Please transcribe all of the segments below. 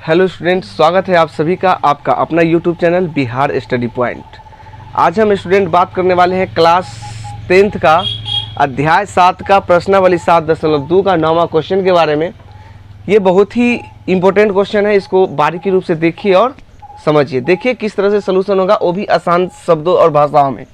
Hello student, स्वागत है आप सभी का आपका अपना YouTube channel Bihar study point. आज हम स्टूडेंट बात करने वाले हैं क्लास 10th का अध्याय 7 का प्रश्नावली 7.2 का 9वां क्वेश्चन के बारे में। ये बहुत ही इम्पोर्टेंट क्वेश्चन है, इसको बारीकी रूप से देखिए और समझिए। देखिए किस तरह से सोल्यूशन होगा, वो भी आसान शब्दों और भाषाओं में।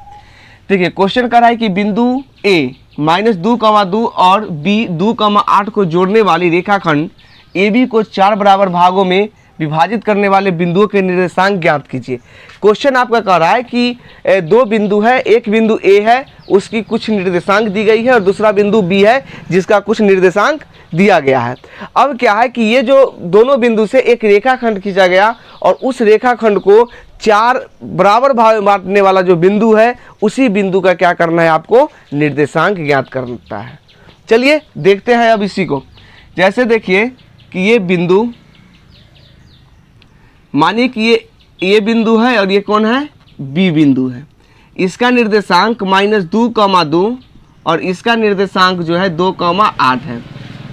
देखिए क्वेश्चन कर रहा है कि बिंदु A -2,2 और B 2,8 को जोड़ने वाली रेखाखंड AB को 4 बराबर भागों में विभाजित करने वाले बिंदुओं के निर्देशांक ज्ञात कीजिए। क्वेश्चन आपका कह रहा है कि दो बिंदु है, एक बिंदु A है उसकी कुछ निर्देशांक दी गई है और दूसरा बिंदु B है जिसका कुछ निर्देशांक दिया गया है। अब क्या है कि ये जो दोनों बिंदु से एक रेखाखंड खींचा गया और उस रेखाखंड को 4 बराबर भाग में बांटने वाला जो बिंदु है उसी बिंदु का क्या करना है, आपको निर्देशांक ज्ञात करना है। चलिए देखते हैं अब इसी को। जैसे देखिए कि ये बिंदु, मानिए कि ये बिंदु है और ये कौन है, बी बिंदु है। इसका निर्देशांक -2,2 और इसका निर्देशांक जो है 2,8 है।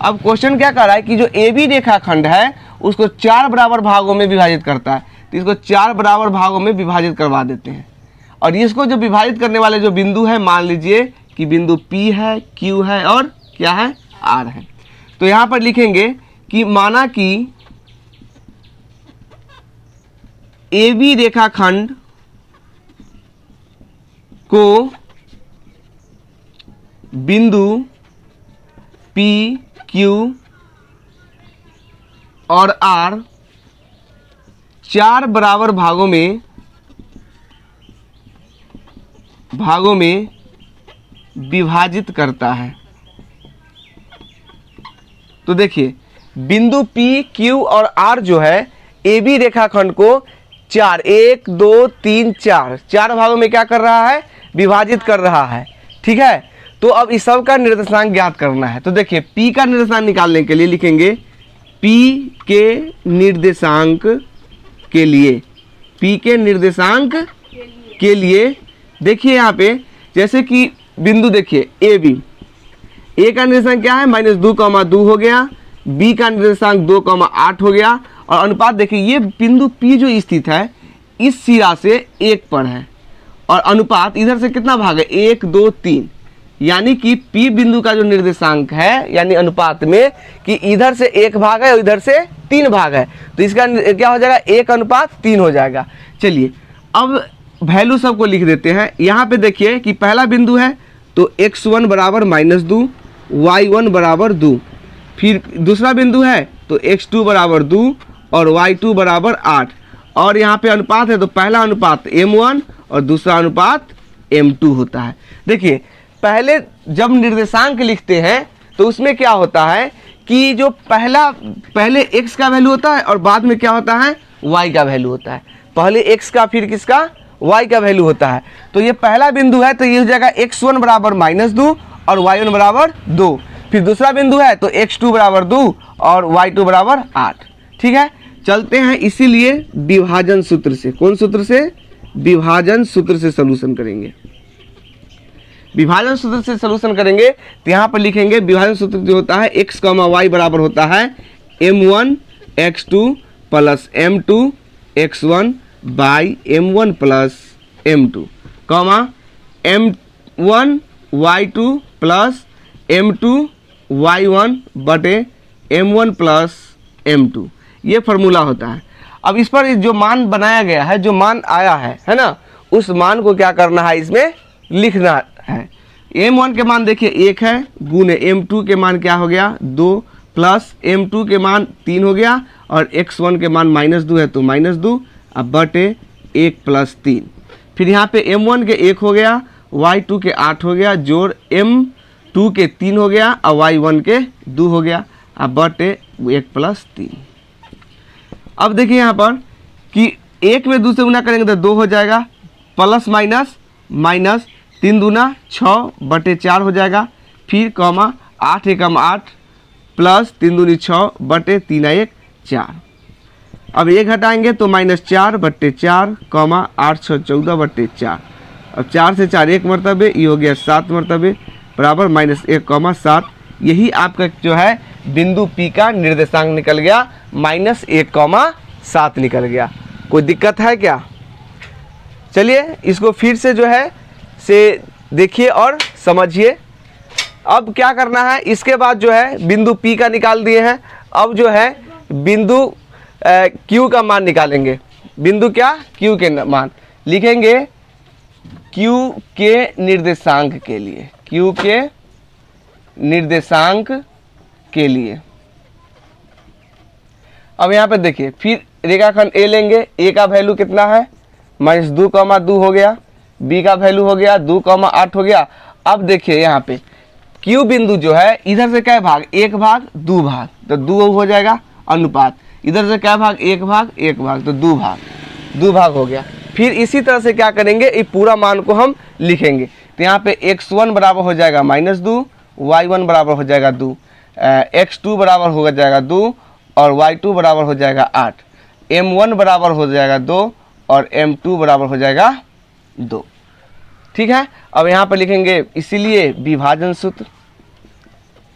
अब क्वेश्चन क्या कर रहा है कि जो ए बी रेखाखंड है उसको 4 बराबर भागों में विभाजित करता है, तो इसको 4 बराबर भागों में विभाजित करवा देते हैं। और इसको जो विभाजित करने वाले जो बिंदु है, मान लीजिए कि बिंदु P है, Q है और क्या है, R है। तो यहाँ पर लिखेंगे कि माना कि AB रेखाखंड को बिंदु P, Q और R 4 बराबर भागों में विभाजित करता है। तो देखिए बिंदु P, Q और R जो है AB रेखाखंड को 1, 2, 3, 4 भागों में क्या कर रहा है, विभाजित कर रहा है। ठीक है, तो अब इस सब का निर्देशांक ज्ञात करना है। तो देखिए P का निर्देशांक निकालने के लिए लिखेंगे P के निर्देशांक के लिए, P के निर्देशांक के लिए देखिए यहाँ पे जैसे कि बिंदु देखिए AB, A का निर्देशांक क्या है, -2,2 हो गया, B का निर्देशांक 2,8 हो गया और अनुपात देखिए ये बिंदु P जो स्थित है इस सिरा से 1 पर है और अनुपात इधर से कितना भाग है, 1, 2, 3, यानी कि P बिंदु का जो निर्देशांक है यानी अनुपात में कि इधर से 1 भाग है और इधर से 3 भाग है, तो इसका क्या हो जाएगा, 1:3 हो जाएगा। चलिए अब वैल्यू सबको लिख देते हैं। यहाँ पे देखिए कि पहला बिंदु है तो x1 बराबर -2, y1 बराबर 2। फिर दूसरा बिंदु है तो x2 बराबर 2 और y2 बराबर 8। और यहाँ पे अनुपात है तो पहला अनुपात m1 और दूसरा अनुपात m2 होता है। देखिए पहले जब निर्देशांक लिखते हैं तो उसमें क्या होता है कि जो पहले x का वैल्यू होता है और बाद में क्या होता है, y का वैल्यू होता है। पहले x का फिर किसका, y का वैल्यू होता है। तो ये पहला बिंदु है तो ये हो जाएगा x1 बराबर -2 और y1 बराबर 2। फिर दूसरा बिंदु है तो x2 बराबर 2 और y2 बराबर 8। ठीक है, चलते हैं इसीलिए विभाजन सूत्र से। कौन सूत्र से, विभाजन सूत्र से सॉल्यूशन करेंगे। विभाजन सूत्र से सॉल्यूशन करेंगे तो यहाँ पर लिखेंगे विभाजन सूत्र जो होता है x, y बराबर होता है m1 x2 plus m2 x1 by m1 plus m2, m1 y2 plus m2 y1 बटे m1 प्लस m2, ये फार्मूला होता है। अब इस पर जो मान बनाया गया है, जो मान आया है ना, उस मान को क्या करना है, इसमें लिखना है। m1 के मान देखिए 1 है, गुने m2 के मान क्या हो गया 2, प्लस m2 के मान 3 हो गया और x1 के मान -2 है तो -2 अब बटे 1 प्लस 3। फिर यहाँ पे m1 के 1 हो गया, y2 के 8 हो गया, जोड़ m2 के 3 हो गया और y1 के 2 हो गया, अब बटे 1 प्लस 3। अब देखिए यहाँ पर कि 1 में 2 से गुना करेंगे तो 2 हो जाएगा, प्लस माइनस माइनस 3 दूना 6 बटे 4 हो जाएगा। फिर 8 एकम 8 प्लस 3 दूनी 6 बटे 3 1 4। अब 1 घटाएंगे तो -4 बटे 4, 8 6 14 बटे 4। अब 4 से 4 1 मरतबे, ये हो गया 7 मरतबे बराबर -1, 7। यही आपका जो है बिंदु P का निर्देशांक निकल गया -1,7 निकल गया। कोई दिक्कत है क्या? चलिए इसको फिर से जो है से देखिए और समझिए। अब क्या करना है, इसके बाद जो है बिंदु P का निकाल दिए हैं, अब जो है बिंदु Q का मान निकालेंगे। बिंदु क्या? Q के मान लिखेंगे Q के निर्देशांक के लिए, Q के निर्देशांक के लिए। अब यहाँ पे देखिए फिर रेखाखंड A लेंगे। A का वैल्यू कितना है? -2,2 हो गया। B का वैल्यू हो गया 2,8 हो गया। अब देखिए यहाँ पे Q बिंदु जो है इधर से क्या भाग? 1 भाग 2 भाग, तो 2 हो जाएगा अनुपात। इधर से क्या भाग? 1 भाग 1 भाग, तो 2 भाग हो गया। फिर इसी तरह से क्या करेंगे, ये पूरा मान को हम लिखेंगे। तो यहाँ पे x1 बराबर हो जाएगा -2, y1 बराबर हो जाएगा 2, x2 बराबर हो जाएगा 2 और y2 बराबर हो जाएगा 8, m1 बराबर हो जाएगा 2 और m2 बराबर हो जाएगा 2। ठीक है। अब यहाँ पर लिखेंगे इसीलिए विभाजन सूत्र।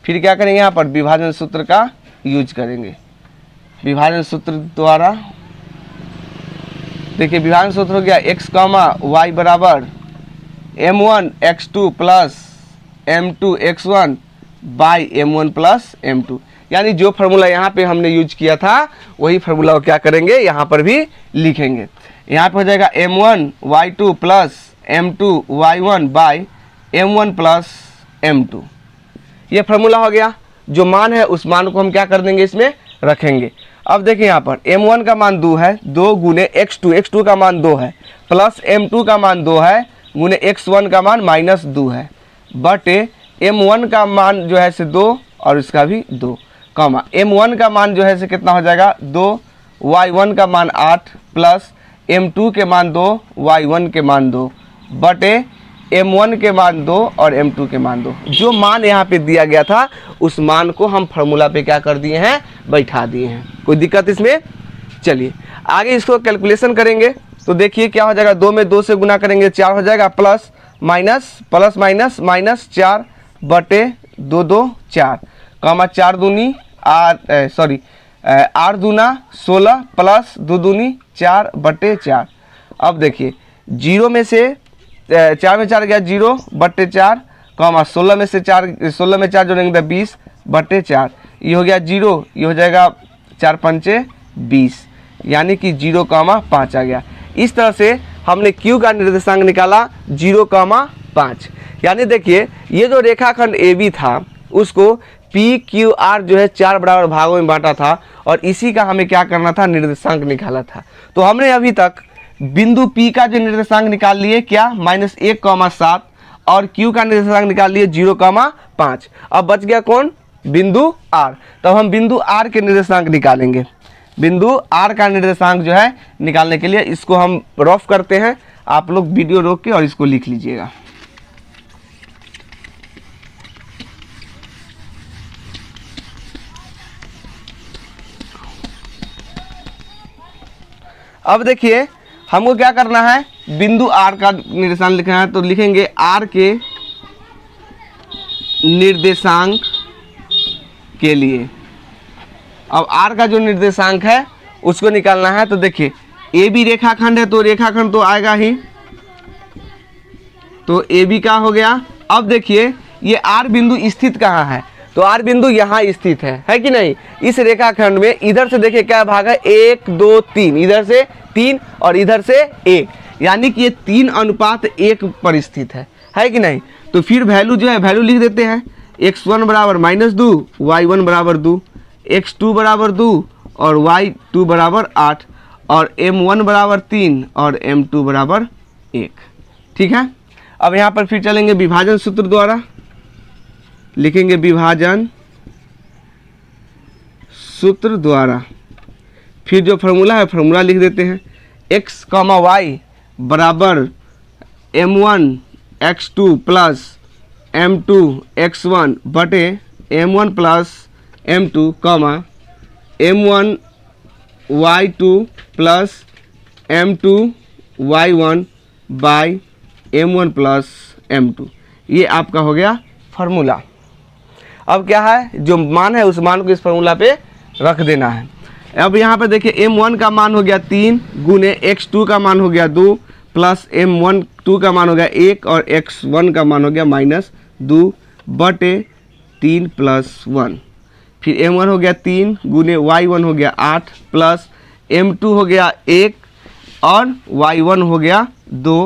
फिर क्या करेंगे, यहाँ पर विभाजन सूत्र का यूज करेंगे। विभाजन सूत्र द्वारा देखिए विभाजन सूत्र हो गया x, y बराबर m1 x2 plus m2 x1 by m1 plus m2। यानी जो फार्मूला यहाँ पे हमने यूज किया था वही फार्मूला को क्या करेंगे यहाँ पर भी लिखेंगे। यहाँ पे हो जाएगा m1 y2 plus m2 y1 by m1 plus m2। ये फार्मूला हो गया। जो मान है उस मान को हम क्या कर देंगे, इसमें रखेंगे। अब देखिए यहाँ पर m1 का मान 2 है, 2 गुने x2 का मान 2 है, प्लस m2 का मान 2 है, गुने x1 का मान -2 है, बटे m1 का मान जो है से 2 और इसका भी 2, m1 का मान जो है से कितना हो जाएगा 2, y1 का मान 8 प्लस m2 के मान 2, y1 के मान 2, बटे m1 के मान 2 और m2 के मान 2। जो मान यहाँ पे दिया गया था उस मान को हम फार्मूला पे क्या कर दिए हैं, बैठा दिए हैं। कोई दिक्कत इसमें? चलिए आगे इसको कैलकुलेशन करेंगे। तो देखिए क्या हो जाएगा, 2 में 2 से गुना करेंगे 4 हो जाएगा, प्लस माइनस -4 बटे 2 2 4, 4 दूनी 8 दूना 16 प्लस 2 दूनी 4 बटे 4। अब देखिए 0 में से 4 में 4 गया 0 बटे 4, 16 में से 4 जोड़ेंगे 20 बटे 4, ये हो गया 0, ये हो जाएगा 4 पंचे 20, यानी कि 0,5 आ गया। इस तरह से हमने Q का निर्देशांक निकाला 0,5। यानी देखिए ये जो रेखाखंड AB था उसको PQR जो है 4 बराबर भागों में बांटा था और इसी का हमें क्या करना था, निर्देशांक निकाला था। तो हमने अभी तक बिंदु P का जो निर्देशांक निकाल लिए क्या, -1,7 और Q का निर्देशांक निकाल लिए 0,5। अब बच गया कौन, बिंदु R। तब हम बिंदु R के निर्देशांक निकालेंगे। बिंदु R का निर्देशांक जो है निकालने के लिए इसको हम रफ करते हैं। आप लोग वीडियो रोक के और इसको लिख लीजिएगा। अब देखिए हमको क्या करना है, बिंदु R का निर्देशांक लिखना है। तो लिखेंगे R के निर्देशांक के लिए। अब R का जो निर्देशांक है उसको निकालना है। तो देखिए AB रेखाखंड है तो रेखाखंड तो आएगा ही, तो AB का हो गया। अब देखिए ये R बिंदु स्थित कहाँ है, तो R बिंदु यहाँ स्थित है कि नहीं। इस रेखाखंड में इधर से देखिए क्या भाग है, 1 2 3, इधर से 3 और इधर से 1, यानी कि ये 3:1 पर स्थित है कि नहीं। तो फिर वैल्यू जो है वैल्यू लिख देते हैं। x1 बराबर -2, y1 बराबर 2, x2 बराबर 2 और y2 बराबर 8 और m1 बराबर 3 और m2 बराबर 1। ठीक है। अब यहाँ पर फिर चलेंगे विभाजन सूत्र द्वारा। लिखेंगे विभाजन सूत्र द्वारा। फिर जो फार्मूला है फार्मूला लिख देते हैं। x, y बराबर m1 x2 plus m2 x1 बटे m1 plus m2, m1 y2 plus m2 y1 by m1 plus m2। ये आपका हो गया फार्मूला। अब क्या है, जो मान है उस मान को इस फॉर्मूला पे रख देना है। अब यहाँ पे देखिए m1 का मान हो गया 3 गुने x2 का मान हो गया 2 प्लस m2 का मान हो गया 1 और x1 का मान हो गया -2 बटे 3 प्लस 1। फिर m1 हो गया 3 गुने y1 हो गया 8 प्लस m2 हो गया 1 और y1 हो गया 2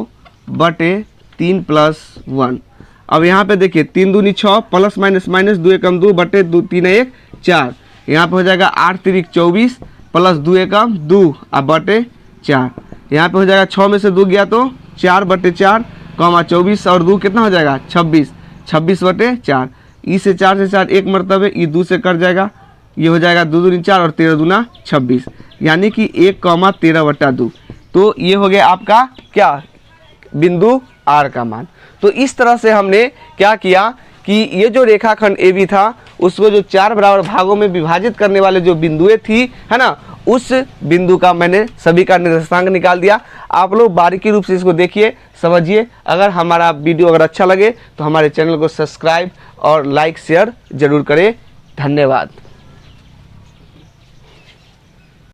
बटे 3 प्लस 1। अब यहाँ पे देखिए 3 दूनी 6 प्लस माइनस माइनस 2 एकम 2 बटे 2 3 1 4। यहाँ पे हो जाएगा 8 3 24 प्लस 2 एकम 2 अब बटे 4। यहाँ पे हो जाएगा 6 में से 2 गया तो 4 बटे 4 कॉमा 24 और 2 कितना हो जाएगा 26 26 बटे 4। ई से 4 से 4 एक मरतबे, ई 2 से कट जाएगा, ये हो जाएगा 2 दूनी 4 और 13 दूना 26 यानी कि 1,13/2। तो ये हो गया आपका क्या बिंदु आर का मान। तो इस तरह से हमने क्या किया कि ये जो रेखाखंड ए बी था उसको जो 4 बराबर भागों में विभाजित करने वाले जो बिंदुएं थी है ना, उस बिंदु का मैंने सभी का निर्देशांक निकाल दिया। आप लोग बारीकी रूप से इसको देखिए, समझिए। अगर हमारा वीडियो अगर अच्छा लगे तो हमारे चैनल को सब्सक्राइब और लाइक शेयर जरूर करें। धन्यवाद।